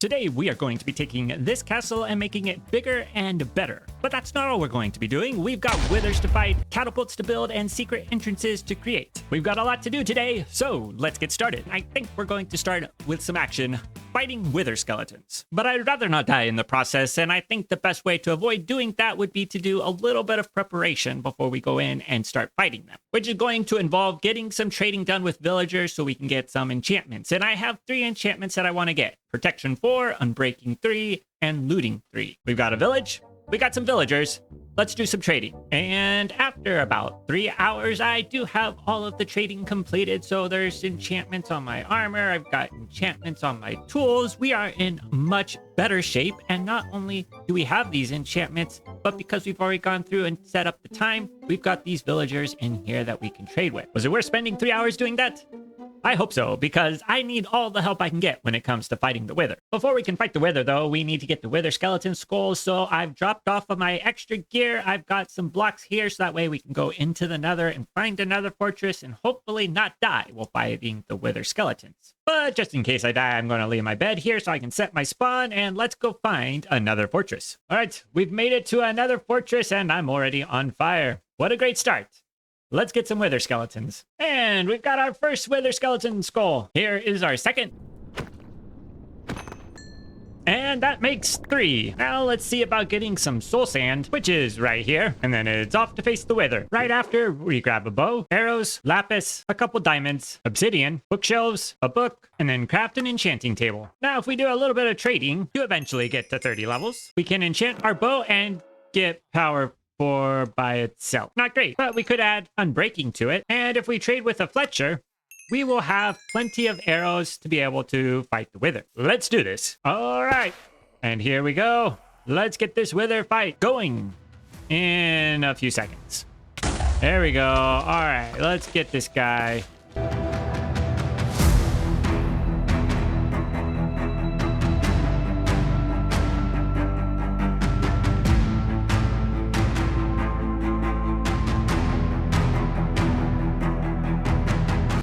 Today we are going to be taking this castle and making it bigger and better. But that's not all we're going to be doing. We've got withers to fight, catapults to build, and secret entrances to create. We've got a lot to do today, so let's get started. I think we're going to start with some action, fighting wither skeletons. But I'd rather not die in the process, and I think the best way to avoid doing that would be to do a little bit of preparation before we go in and start fighting them, which is going to involve getting some trading done with villagers so we can get some enchantments. And I have 3 enchantments that I want to get: Protection 4, Unbreaking 3, and Looting 3. We've got a village. We got some villagers. Let's do some trading. And after about 3 hours, I do have all of the trading completed. So there's enchantments on my armor. I've got enchantments on my tools. We are in much better shape. And not only do we have these enchantments, but because we've already gone through and set up the time, we've got these villagers in here that we can trade with. Was it worth spending 3 hours doing that? I hope so, because I need all the help I can get when it comes to fighting the wither. Before we can fight the wither, though, we need to get the wither skeleton skulls, so I've dropped off of my extra gear. I've got some blocks here, so that way we can go into the nether and find another fortress and hopefully not die while fighting the wither skeletons. But just in case I die, I'm going to leave my bed here so I can set my spawn, and let's go find another fortress. All right, we've made it to another fortress, and I'm already on fire. What a great start. Let's get some wither skeletons. And we've got our first wither skeleton skull. Here is our second. And that makes 3. Now let's see about getting some soul sand, which is right here. And then it's off to face the wither. Right after, we grab a bow, arrows, lapis, a couple diamonds, obsidian, bookshelves, a book, and then craft an enchanting table. Now, if we do a little bit of trading to eventually get to 30 levels, we can enchant our bow and get power 4 by itself. Not great, but we could add Unbreaking to it. And if we trade with a Fletcher, we will have plenty of arrows to be able to fight the wither. Let's do this. All right. And here we go. Let's get this wither fight going in a few seconds. There we go. All right. Let's get this guy.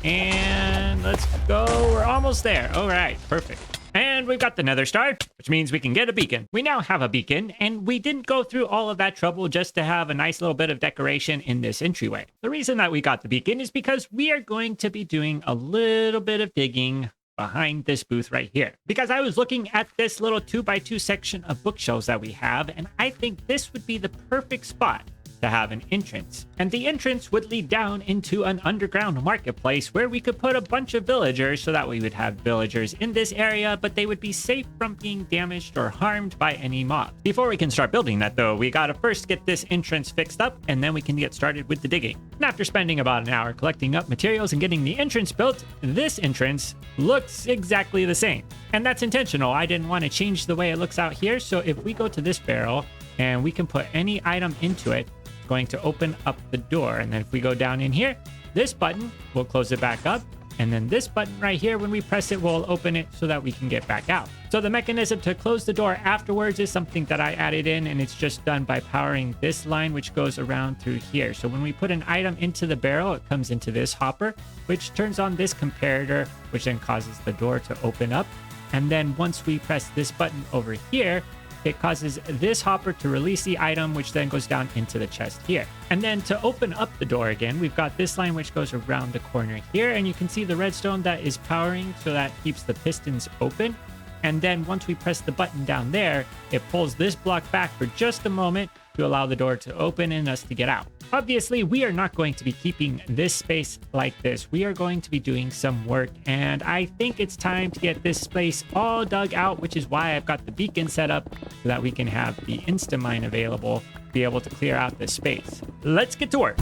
And let's go. We're almost there. All right, perfect. And we've got the nether star, which means we can get a beacon. We now have a beacon, and we didn't go through all of that trouble just to have a nice little bit of decoration in this entryway. The reason that we got the beacon is because we are going to be doing a little bit of digging behind this booth right here, because I was looking at this little 2x2 section of bookshelves that we have, and I think this would be the perfect spot to have an entrance. And the entrance would lead down into an underground marketplace where we could put a bunch of villagers, so that we would have villagers in this area, but they would be safe from being damaged or harmed by any mobs. Before we can start building that, though, we gotta first get this entrance fixed up, and then we can get started with the digging. And after spending about an hour collecting up materials and getting the entrance built, this entrance looks exactly the same. And that's intentional. I didn't want to change the way it looks out here, so if we go to this barrel and we can put any item into it, going to open up the door. And then if we go down in here, this button will close it back up, and then this button right here, when we press it, will open it so that we can get back out. So the mechanism to close the door afterwards is something that I added in, and it's just done by powering this line, which goes around through here. So when we put an item into the barrel, it comes into this hopper, which turns on this comparator, which then causes the door to open up. And then once we press this button over here, it causes this hopper to release the item, which then goes down into the chest here. And then to open up the door again, we've got this line which goes around the corner here, and you can see the redstone that is powering, so that keeps the pistons open. And then once we press the button down there, it pulls this block back for just a moment to allow the door to open and us to get out. Obviously, we are not going to be keeping this space like this. We are going to be doing some work, and I think it's time to get this space all dug out, which is why I've got the beacon set up so that we can have the Instamine available to be able to clear out this space. Let's get to work.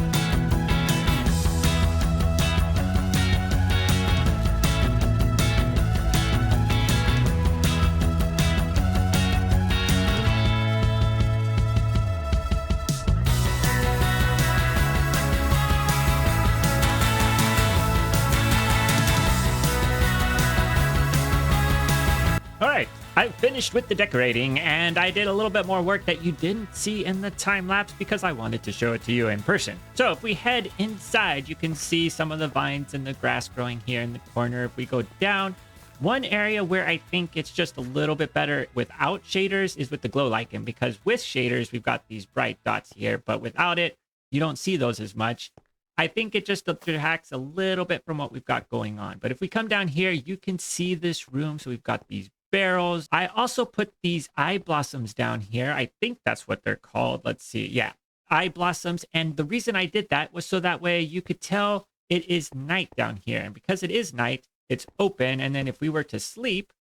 Alright, I finished with the decorating, and I did a little bit more work that you didn't see in the time lapse because I wanted to show it to you in person. So if we head inside, you can see some of the vines and the grass growing here in the corner. If we go down, One area where I think it's just a little bit better without shaders is with the glow lichen, because with shaders, we've got these bright dots here, but without it, you don't see those as much. I think it just detracts a little bit from what we've got going on. But if we come down here, you can see this room. So we've got these barrels. I also put these eye blossoms down here. I think that's what they're called. Let's see. Yeah, eye blossoms. And the reason I did that was so that way you could tell it is night down here. And because it is night, it's open. And then if we were to sleep,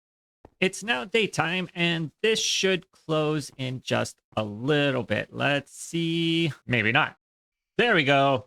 it's now daytime, and this should close in just a little bit. Let's see. Maybe not. There we go.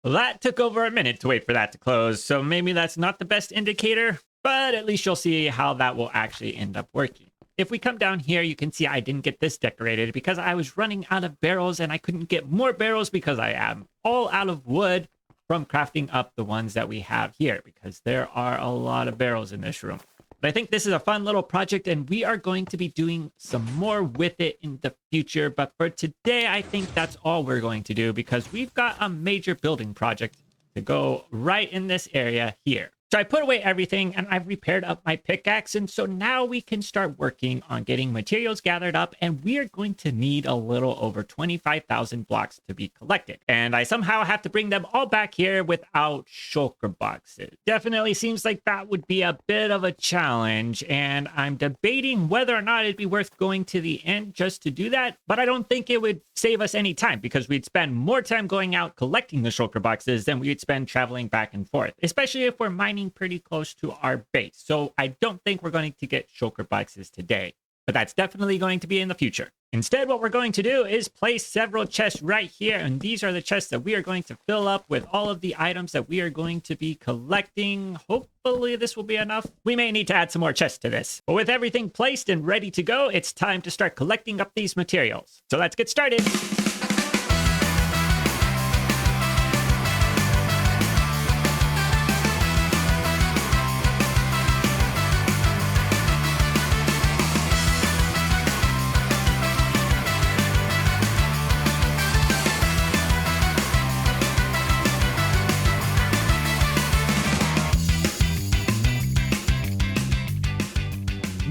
That took over a minute to wait for that to close, so maybe that's not the best indicator, but at least you'll see how that will actually end up working. If we come down here, you can see I didn't get this decorated because I was running out of barrels, and I couldn't get more barrels because I am all out of wood from crafting up the ones that we have here, because there are a lot of barrels in this room. But I think this is a fun little project, and we are going to be doing some more with it in the future. But for today, I think that's all we're going to do, because we've got a major building project to go right in this area here. So I put away everything, and I've repaired up my pickaxe, and so now we can start working on getting materials gathered up, and we are going to need a little over 25,000 blocks to be collected. And I somehow have to bring them all back here without shulker boxes. Definitely seems like that would be a bit of a challenge, and I'm debating whether or not it'd be worth going to the end just to do that, but I don't think it would save us any time, because we'd spend more time going out collecting the shulker boxes than we'd spend traveling back and forth, especially if we're mining pretty close to our base. So I don't think we're going to get shulker boxes today, but that's definitely going to be in the future. Instead, what we're going to do is place several chests right here, and these are the chests that we are going to fill up with all of the items that we are going to be collecting. Hopefully this will be enough. We may need to add some more chests to this, but with everything placed and ready to go, it's time to start collecting up these materials. So let's get started.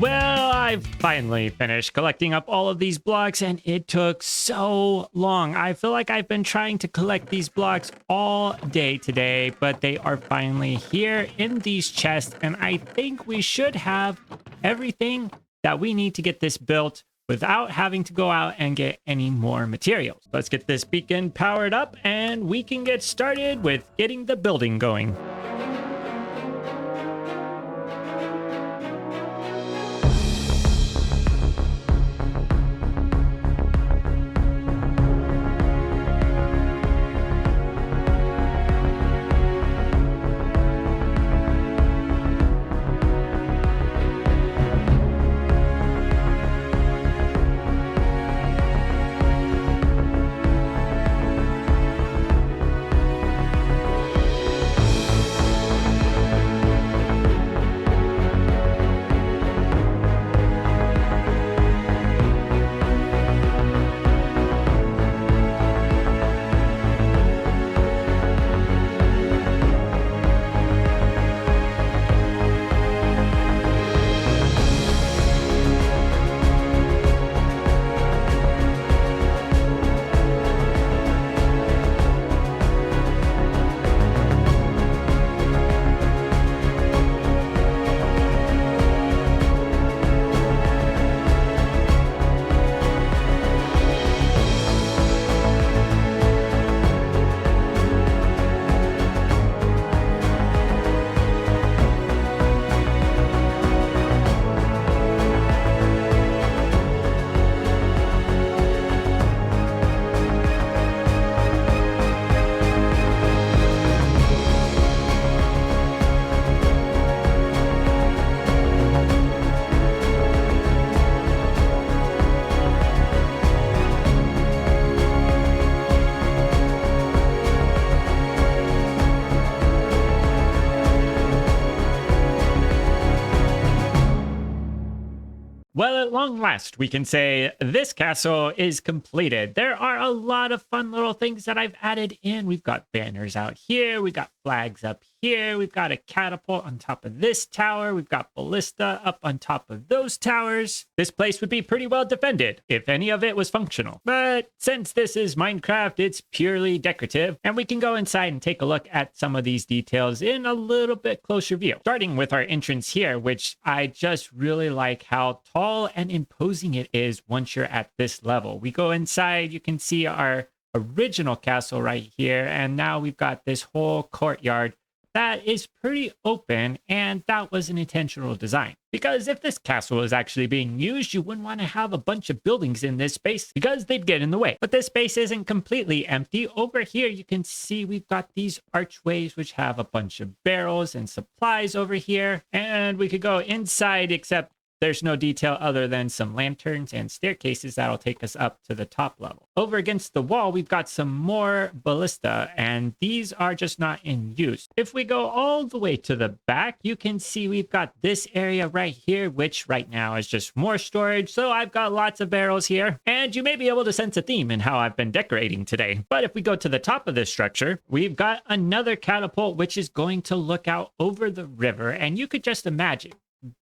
Well, I've finally finished collecting up all of these blocks, and it took so long. I feel like I've been trying to collect these blocks all day today, but they are finally here in these chests, and I think we should have everything that we need to get this built without having to go out and get any more materials. Let's get this beacon powered up, and we can get started with getting the building going. Well, at long last, we can say this castle is completed. There are a lot of fun little things that I've added in. We've got banners out here. We got flags up here. We've got a catapult on top of this tower. We've got ballista up on top of those towers. This place would be pretty well defended if any of it was functional. But since this is Minecraft, it's purely decorative, and we can go inside and take a look at some of these details in a little bit closer view. Starting with our entrance here, which I just really like how tall and imposing it is once you're at this level. We go inside, you can see our original castle right here, and now we've got this whole courtyard that is pretty open, and that was an intentional design. Because if this castle is actually being used, you wouldn't want to have a bunch of buildings in this space because they'd get in the way. But this space isn't completely empty. Over here, you can see we've got these archways which have a bunch of barrels and supplies over here. And we could go inside, except there's no detail other than some lanterns and staircases that'll take us up to the top level. Over against the wall, we've got some more ballista, and these are just not in use. If we go all the way to the back, you can see we've got this area right here, which right now is just more storage. So I've got lots of barrels here, and you may be able to sense a theme in how I've been decorating today. But if we go to the top of this structure, we've got another catapult, which is going to look out over the river, and you could just imagine.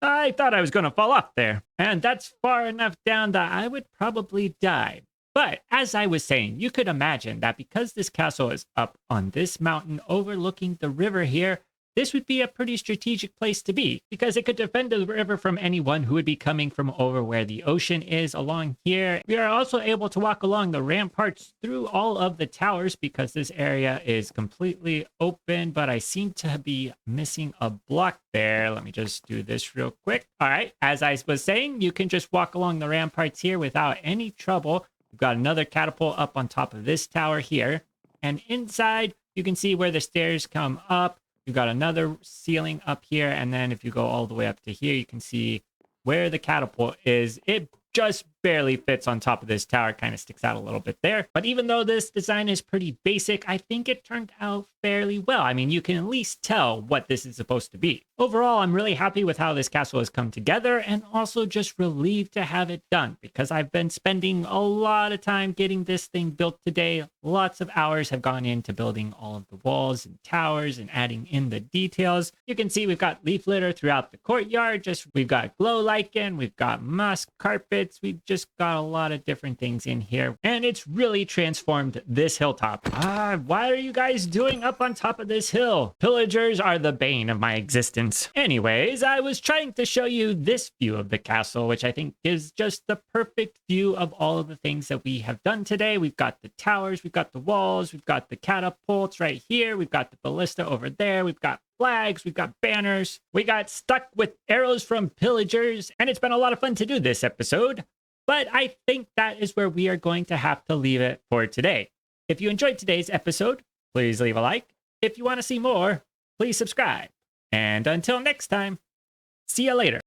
I thought I was going to fall off there, and that's far enough down that I would probably die. But as I was saying, you could imagine that because this castle is up on this mountain overlooking the river here, this would be a pretty strategic place to be because it could defend the river from anyone who would be coming from over where the ocean is along here. We are also able to walk along the ramparts through all of the towers because this area is completely open, but I seem to be missing a block there. Let me just do this real quick. All right, as I was saying, you can just walk along the ramparts here without any trouble. We've got another catapult up on top of this tower here, and inside you can see where the stairs come up. You've got another ceiling up here, and then if you go all the way up to here, you can see where the catapult is. It just barely fits on top of this tower, kind of sticks out a little bit there. But even though this design is pretty basic, I think it turned out fairly well. I mean, you can at least tell what this is supposed to be. Overall, I'm really happy with how this castle has come together, and also just relieved to have it done because I've been spending a lot of time getting this thing built today. Lots of hours have gone into building all of the walls and towers and adding in the details. You can see we've got leaf litter throughout the courtyard. We've got glow lichen, we've got moss carpets, we've just got a lot of different things in here, and it's really transformed this hilltop. Why are you guys doing up on top of this hill? Pillagers are the bane of my existence. Anyways, I was trying to show you this view of the castle, which I think is just the perfect view of all of the things that we have done today. We've got the towers, we've got the walls, we've got the catapults right here, we've got the ballista over there, we've got flags, we've got banners, we got stuck with arrows from pillagers, and it's been a lot of fun to do this episode. But I think that is where we are going to have to leave it for today. If you enjoyed today's episode, please leave a like. If you want to see more, please subscribe. And until next time, see you later.